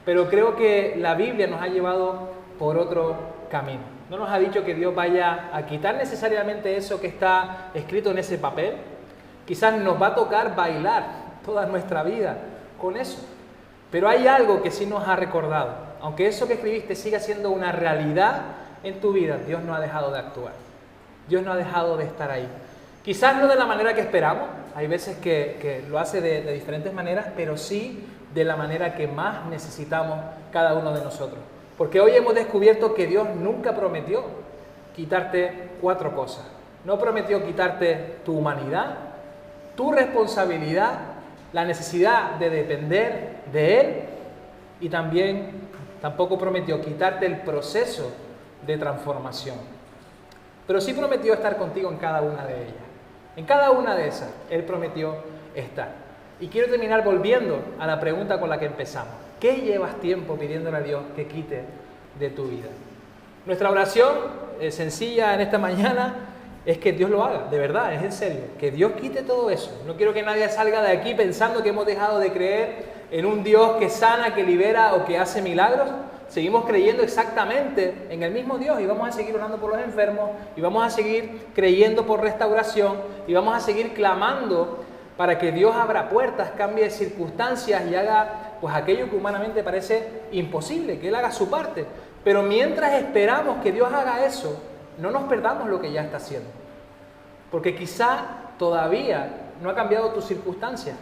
Pero creo que la Biblia nos ha llevado por otro camino. No nos ha dicho que Dios vaya a quitar necesariamente eso que está escrito en ese papel. Quizás nos va a tocar bailar toda nuestra vida con eso. Pero hay algo que sí nos ha recordado. Aunque eso que escribiste siga siendo una realidad en tu vida, Dios no ha dejado de actuar. Dios no ha dejado de estar ahí. Quizás no de la manera que esperamos. Hay veces que lo hace de diferentes maneras, pero sí de la manera que más necesitamos cada uno de nosotros. Porque hoy hemos descubierto que Dios nunca prometió quitarte 4 cosas. No prometió quitarte tu humanidad, tu responsabilidad, la necesidad de depender de Él y tampoco prometió quitarte el proceso de transformación. Pero sí prometió estar contigo en cada una de ellas. En cada una de esas, Él prometió estar. Y quiero terminar volviendo a la pregunta con la que empezamos. ¿Qué llevas tiempo pidiéndole a Dios que quite de tu vida? Nuestra oración sencilla en esta mañana es que Dios lo haga, de verdad, es en serio, que Dios quite todo eso. No quiero que nadie salga de aquí pensando que hemos dejado de creer en un Dios que sana, que libera o que hace milagros. Seguimos creyendo exactamente en el mismo Dios y vamos a seguir orando por los enfermos y vamos a seguir creyendo por restauración y vamos a seguir clamando para que Dios abra puertas, cambie circunstancias y haga pues aquello que humanamente parece imposible, que Él haga su parte. Pero mientras esperamos que Dios haga eso, no nos perdamos lo que ya está haciendo. Porque quizá todavía no ha cambiado tu circunstancia,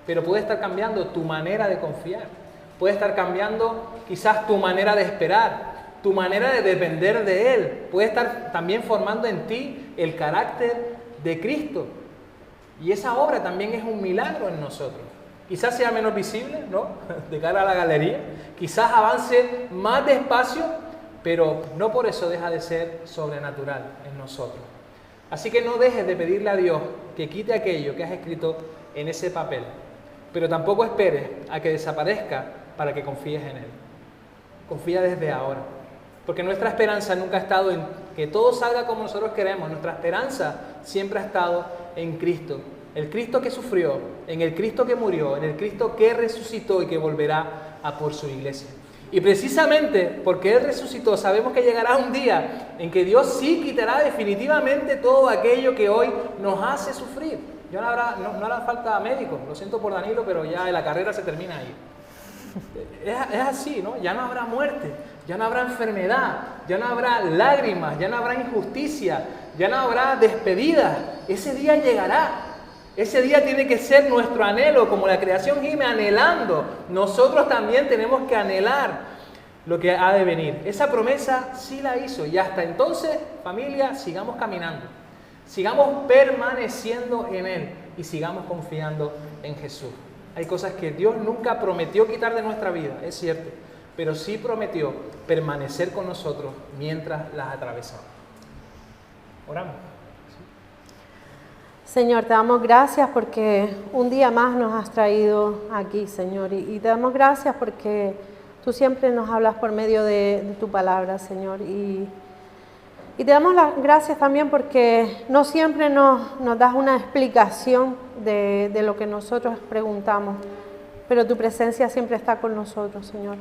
pero puede estar cambiando tu manera de confiar. Puede estar cambiando quizás tu manera de esperar, tu manera de depender de Él. Puede estar también formando en ti el carácter de Cristo. Y esa obra también es un milagro en nosotros. Quizás sea menos visible, ¿no?, de cara a la galería. Quizás avance más despacio, pero no por eso deja de ser sobrenatural en nosotros. Así que no dejes de pedirle a Dios que quite aquello que has escrito en ese papel. Pero tampoco esperes a que desaparezca para que confíes en Él. Confía desde ahora. Porque nuestra esperanza nunca ha estado en que todo salga como nosotros queremos. Nuestra esperanza siempre ha estado en Cristo. El Cristo que sufrió, en el Cristo que murió, en el Cristo que resucitó y que volverá a por su iglesia. Y precisamente porque Él resucitó, sabemos que llegará un día en que Dios sí quitará definitivamente todo aquello que hoy nos hace sufrir. Ya no hará falta médicos, lo siento por Danilo, pero ya la carrera se termina ahí. Es así, ¿no? Ya no habrá muerte, ya no habrá enfermedad, ya no habrá lágrimas, ya no habrá injusticia, ya no habrá despedida. Ese día llegará. Ese día tiene que ser nuestro anhelo, como la creación gime anhelando. Nosotros también tenemos que anhelar lo que ha de venir. Esa promesa sí la hizo y hasta entonces, familia, sigamos caminando. Sigamos permaneciendo en Él y sigamos confiando en Jesús. Hay cosas que Dios nunca prometió quitar de nuestra vida, es cierto, pero sí prometió permanecer con nosotros mientras las atravesamos. Oramos. Señor, te damos gracias porque un día más nos has traído aquí, Señor, y te damos gracias porque tú siempre nos hablas por medio de tu palabra, Señor, y te damos las gracias también porque no siempre nos das una explicación de lo que nosotros preguntamos, pero tu presencia siempre está con nosotros, Señor.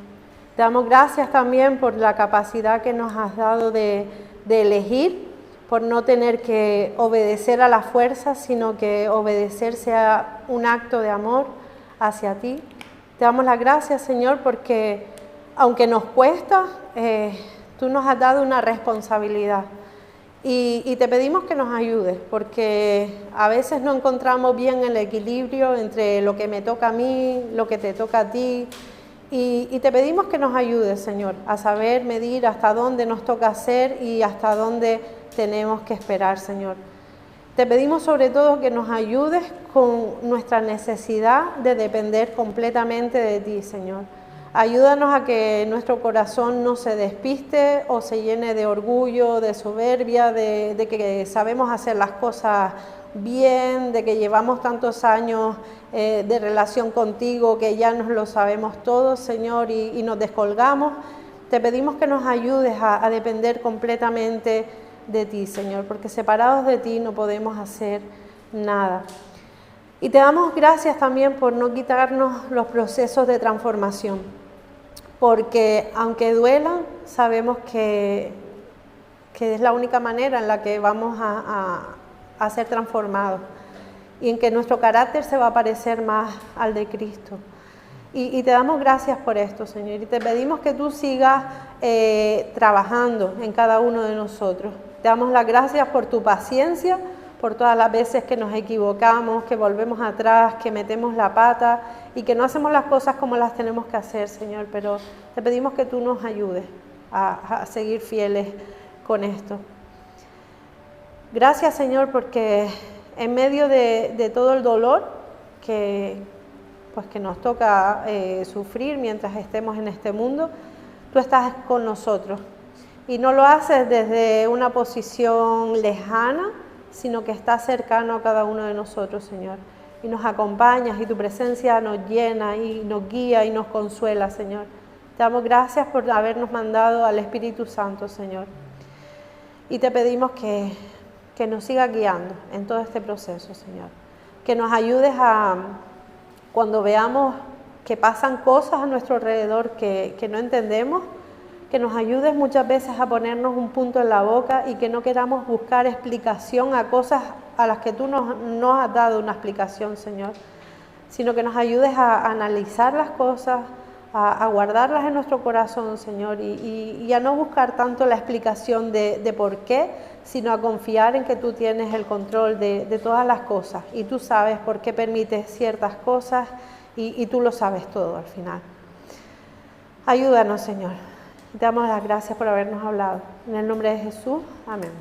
Te damos gracias también por la capacidad que nos has dado de elegir, por no tener que obedecer a la fuerza, sino que obedecer sea un acto de amor hacia ti. Te damos las gracias, Señor, porque aunque nos cuesta, tú nos has dado una responsabilidad. Y te pedimos que nos ayudes, porque a veces no encontramos bien el equilibrio entre lo que me toca a mí, lo que te toca a ti. Y te pedimos que nos ayudes, Señor, a saber medir hasta dónde nos toca hacer y hasta dónde tenemos que esperar, Señor. Te pedimos sobre todo que nos ayudes con nuestra necesidad de depender completamente de ti, Señor. Ayúdanos a que nuestro corazón no se despiste o se llene de orgullo, de soberbia, de que sabemos hacer las cosas bien, de que llevamos tantos años de relación contigo que ya nos lo sabemos todo, Señor, y nos descolgamos. Te pedimos que nos ayudes a depender completamente de ti, Señor, porque separados de ti no podemos hacer nada. Y te damos gracias también por no quitarnos los procesos de transformación, porque aunque duelan, sabemos que es la única manera en la que vamos a ser transformados y en que nuestro carácter se va a parecer más al de Cristo. Y te damos gracias por esto, Señor, y te pedimos que tú sigas trabajando en cada uno de nosotros. Te damos las gracias por tu paciencia, por todas las veces que nos equivocamos, que volvemos atrás, que metemos la pata y que no hacemos las cosas como las tenemos que hacer, Señor, pero te pedimos que tú nos ayudes a seguir fieles con esto. Gracias, Señor, porque en medio de todo el dolor que nos toca sufrir mientras estemos en este mundo, tú estás con nosotros y no lo haces desde una posición lejana, sino que estás cercano a cada uno de nosotros, Señor, y nos acompañas y tu presencia nos llena y nos guía y nos consuela, Señor. Te damos gracias por habernos mandado al Espíritu Santo, Señor, y te pedimos que nos siga guiando en todo este proceso, Señor, que nos ayudes cuando veamos que pasan cosas a nuestro alrededor que no entendemos, que nos ayudes muchas veces a ponernos un punto en la boca y que no queramos buscar explicación a cosas a las que tú no has dado una explicación, Señor, sino que nos ayudes a analizar las cosas, a guardarlas en nuestro corazón, Señor, y a no buscar tanto la explicación de por qué, sino a confiar en que tú tienes el control de todas las cosas y tú sabes por qué permites ciertas cosas y tú lo sabes todo al final. Ayúdanos, Señor. Te damos las gracias por habernos hablado. En el nombre de Jesús, amén.